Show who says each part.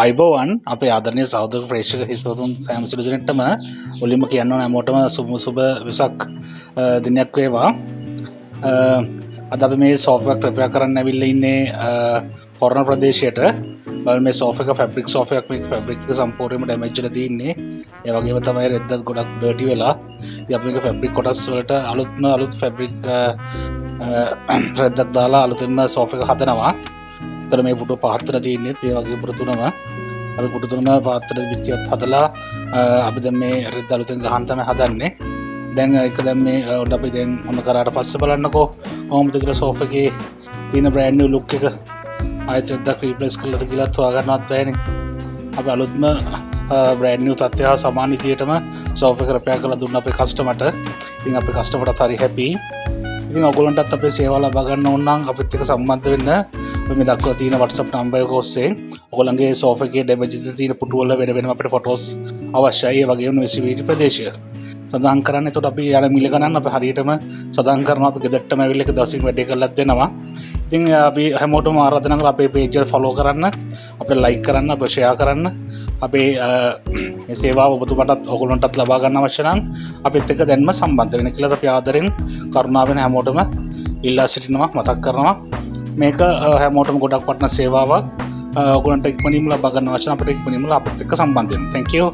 Speaker 1: අයිබෝවන් අපේ ආදරණීය සහෝදර ප්‍රේක්ෂක හිතවතුන් සෑම සිළු දෙනෙක්ටම මුලින්ම කියන්න ඕන හැමෝටම සුබ වෙසක් දිනයක් වේවා. අද අපි මේ සෝෆ්ට්වෙයාර් රිපෙයාර් කරන්න ඇවිල්ලා ඉන්නේ හොරණ ප්‍රදේශයට. බලන්න මේ සෝෆ්ට්වෙයාර් එක ෆැබ්‍රික් සෝෆ්ට්වෙයාර් එක, මේ ෆැබ්‍රික් එක සම්පූර්ණයෙන්ම ඩැමේජ් වෙලා තියෙන්නේ. ඒ වගේම තමයි රෙද්දත් ගොඩක් ඩර්ටි වෙලා. ඉතින් අපි මේක ෆැබ්‍රික් කොටස් වලට අලුත් ෆැබ්‍රික් රෙද්දක් දාලා අලුතෙන්ම සෝෆ්ට්වෙයාර් එක හදනවා. තර මේ පුටුව පහත්තර තියෙන්නේ ඒ වගේ පුටු තුනම අපි පුටු තුනම පහත්තර විච්චියත් හදලා අපි දැන් මේ රෙද්ද අලුතෙන් ගහන්න තමයි හදන්නේ. දැන් ඒක දැන් මේ උඩ අපි දැන් මොන කරාට පස්සේ බලන්නකෝ කොහොමද කියලා සෝෆා එකේ තියෙන බ්‍රෑන්ඩ් නිව් ලුක් එක ආයෙත් රෙද්දක් රීප්ලේස් කරලාද කියලා හොයා ගන්නවත් බෑනේ. අපි අලුත්ම බ්‍රෑන්ඩ් නිව් තත්ත්වය හා සමාන විදියටම සෝෆා එක රිපෙයාර් කරලා දුන්න අපේ කස්ටමර්ට. ඉතින් අපේ කස්ටමර්ටත් හරි හැපි. ඉතින් ඔයගොල්ලන්ටත් අපේ සේවාව ලබා ගන්න ඕන නම් අපිත් එක්ක සම්බන්ධ වෙන්න මේ දක්වලා තියෙන WhatsApp නම්බර් එක ඔස්සේ ඔයගොල්ලන්ගේ සෝෆා එකේ ඩැමේජ් තියෙන පුටු වල වෙනම අපිට ෆොටෝස් අවශ්‍යයි. ඒ වගේම විසිවිලි ප්‍රදේශය සඳහන් කරන්න. එතකොට අපි යාර මිල ගණන් අපි හරියටම සඳහන් කරනවා. අපි ගෙදරටම ඇවිල්ලා එක දවසින් වැඩේ කරලා දෙනවා. ඉතින් අපි හැමෝටම ආරාධනා කරලා අපේ page එක follow කරන්න, අපිට like කරන්න, අපිට share කරන්න. අපේ මේ සේවාව ඔබතුමාටත් ඔයගොල්ලන්ටත් ලබා ගන්න අවශ්‍ය නම් අපිත් එක්ක දැන්ම සම්බන්ධ වෙන්න කියලා අපි ආදරෙන් කරුණාවෙන් හැමෝටම ඉල්ලා සිටිනවා, මතක් කරනවා. මේක හැමෝටම ගොඩක් වටින සේවාවක්. ඔයගොල්ලන්ට ඉක්මනින්ම ලබා ගන්න අවශ්‍ය නම් අපිට ඉක්මනින්ම අපිත් එක්ක සම්බන්ධ වෙන්න. Thank you.